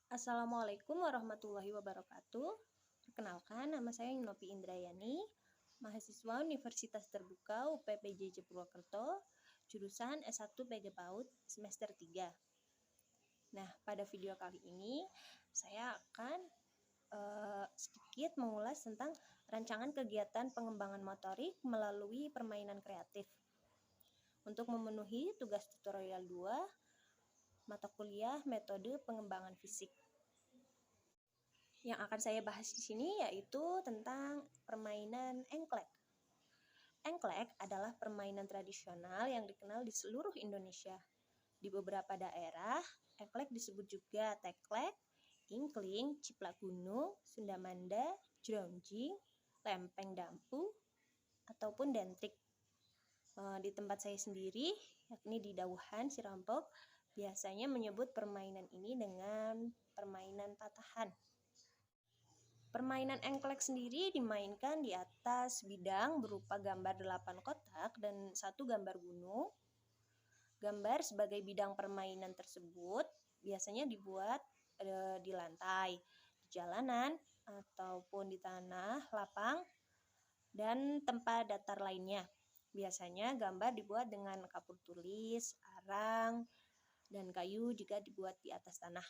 Assalamualaikum warahmatullahi wabarakatuh. Perkenalkan, nama saya Novi Indrayani, mahasiswa Universitas Terbuka UPPJJ Purwokerto, jurusan S1 PG PAUD semester 3. Nah, pada video kali ini saya akan sedikit mengulas tentang rancangan kegiatan pengembangan motorik melalui permainan kreatif. Untuk memenuhi tugas tutorial 2, mata kuliah metode pengembangan fisik. Yang akan saya bahas di sini yaitu tentang permainan engklek. Engklek adalah permainan tradisional yang dikenal di seluruh Indonesia. Di beberapa daerah, engklek disebut juga teklek, ingkling, ciplak gunung, sundamanda, jronjing, lempeng dampu, ataupun dentrik. Di tempat saya sendiri, yakni di Dauhan, Sirampok, biasanya menyebut permainan ini dengan permainan patahan. Permainan engklek sendiri dimainkan di atas bidang berupa gambar 8 kotak dan 1 gambar gunung. Gambar sebagai bidang permainan tersebut biasanya dibuat di lantai, di jalanan, ataupun di tanah lapang, dan tempat datar lainnya. Biasanya gambar dibuat dengan kapur tulis, arang, dan kayu jika dibuat di atas tanah.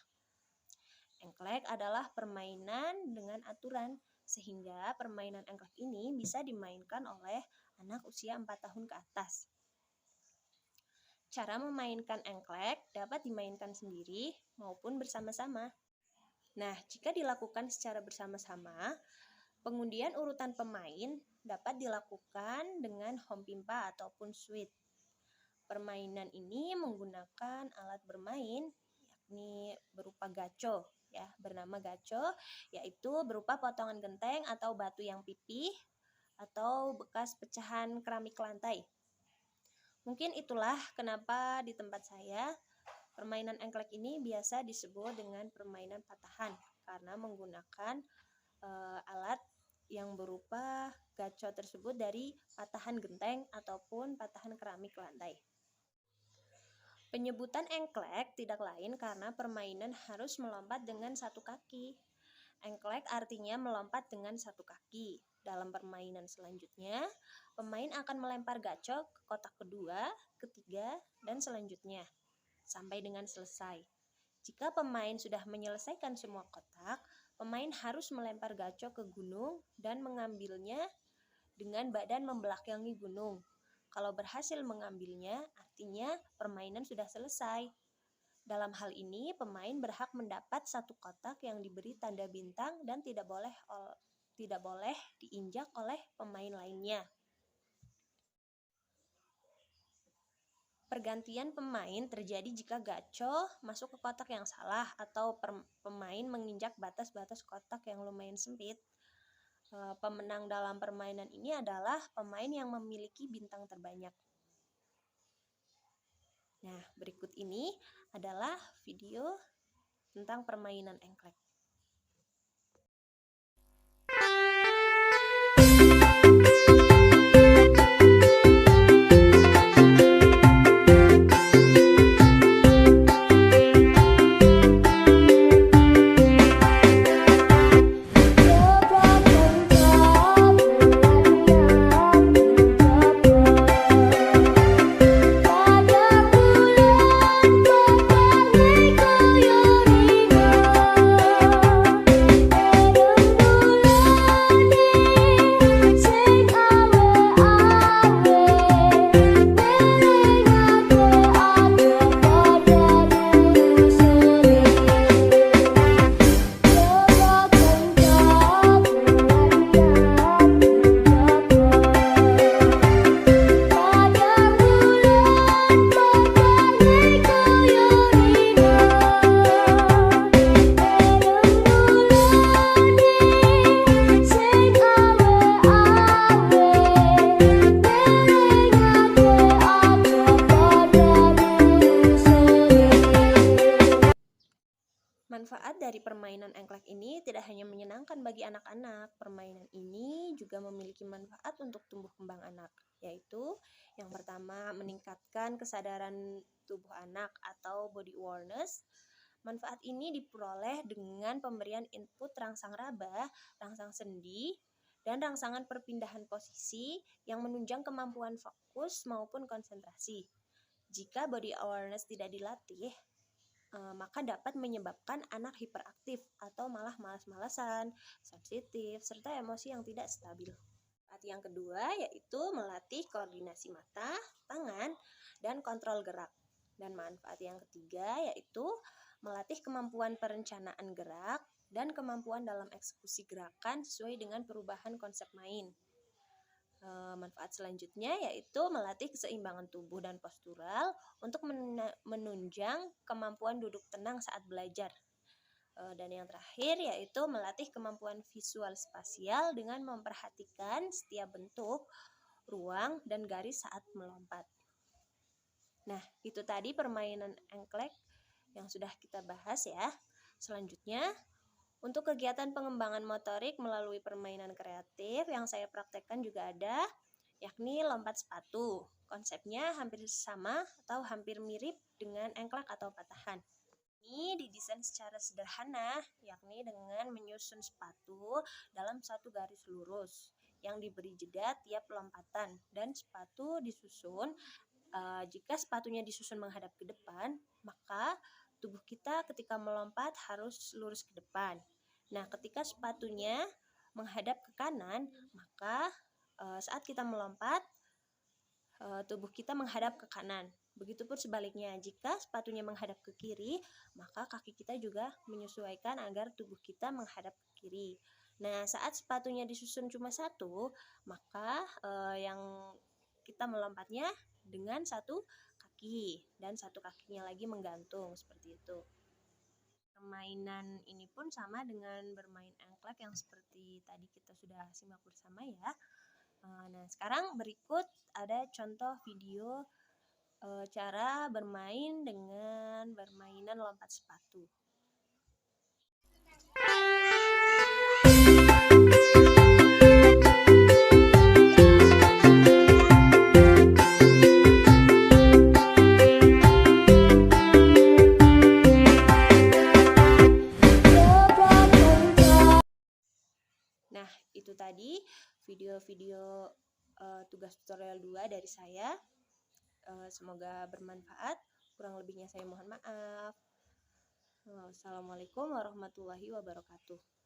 Engklek adalah permainan dengan aturan, sehingga permainan engklek ini bisa dimainkan oleh anak usia 4 tahun ke atas. Cara memainkan engklek dapat dimainkan sendiri maupun bersama-sama. Nah, jika dilakukan secara bersama-sama, pengundian urutan pemain dapat dilakukan dengan hompimpa ataupun suit. Permainan ini menggunakan alat bermain, yakni berupa gaco, bernama gaco, yaitu berupa potongan genteng atau batu yang pipih atau bekas pecahan keramik lantai. Mungkin itulah kenapa di tempat saya permainan engklek ini biasa disebut dengan permainan patahan, karena menggunakan alat yang berupa gaco tersebut dari patahan genteng ataupun patahan keramik lantai. Penyebutan engklek tidak lain karena permainan harus melompat dengan 1 kaki. Engklek artinya melompat dengan 1 kaki. Dalam permainan selanjutnya, pemain akan melempar gacok ke kotak kedua, ketiga, dan selanjutnya, sampai dengan selesai. Jika pemain sudah menyelesaikan semua kotak, pemain harus melempar gacok ke gunung dan mengambilnya dengan badan membelakangi gunung. Kalau berhasil mengambilnya, artinya permainan sudah selesai. Dalam hal ini, pemain berhak mendapat 1 kotak yang diberi tanda bintang dan tidak boleh diinjak oleh pemain lainnya. Pergantian pemain terjadi jika gaco masuk ke kotak yang salah atau pemain menginjak batas-batas kotak yang lumayan sempit. Pemenang dalam permainan ini adalah pemain yang memiliki bintang terbanyak. Nah, berikut ini adalah video tentang permainan engklek. Manfaat dari permainan engklek ini tidak hanya menyenangkan bagi anak-anak, permainan ini juga memiliki manfaat untuk tumbuh kembang anak, yaitu yang pertama meningkatkan kesadaran tubuh anak atau body awareness, Manfaat ini diperoleh dengan pemberian input rangsang raba, rangsang sendi, dan rangsangan perpindahan posisi yang menunjang kemampuan fokus maupun konsentrasi. Jika body awareness tidak dilatih, maka dapat menyebabkan anak hiperaktif atau malah malas-malasan, sensitif, serta emosi yang tidak stabil. Manfaat yang kedua yaitu melatih koordinasi mata, tangan, dan kontrol gerak. Dan manfaat yang ketiga yaitu melatih kemampuan perencanaan gerak dan kemampuan dalam eksekusi gerakan sesuai dengan perubahan konsep main. Manfaat selanjutnya yaitu melatih keseimbangan tubuh dan postural untuk menunjang kemampuan duduk tenang saat belajar. Dan yang terakhir yaitu melatih kemampuan visual spasial dengan memperhatikan setiap bentuk, ruang, dan garis saat melompat. Nah, itu tadi permainan engklek yang sudah kita bahas ya. Selanjutnya, untuk kegiatan pengembangan motorik melalui permainan kreatif yang saya praktekkan juga ada, yakni lompat sepatu. Konsepnya hampir sama atau hampir mirip dengan engklek atau patahan. Ini didesain secara sederhana, yakni dengan menyusun sepatu dalam satu garis lurus yang diberi jeda tiap lompatan, dan sepatu disusun. Jika sepatunya disusun menghadap ke depan, maka tubuh kita ketika melompat harus lurus ke depan. Nah, ketika sepatunya menghadap ke kanan, maka saat kita melompat, tubuh kita menghadap ke kanan. Begitupun sebaliknya, jika sepatunya menghadap ke kiri, maka kaki kita juga menyesuaikan agar tubuh kita menghadap ke kiri. Nah, saat sepatunya disusun cuma satu, maka yang kita melompatnya dengan satu kaki, dan satu kakinya lagi menggantung, seperti itu. Permainan ini pun sama dengan bermain engklek yang seperti tadi kita sudah simak bersama ya. Nah, sekarang berikut ada contoh video cara bermain dengan permainan lompat sepatu. Nah, itu tadi video-video tugas tutorial 2 dari saya. Semoga bermanfaat. Kurang lebihnya saya mohon maaf. Wassalamualaikum warahmatullahi wabarakatuh.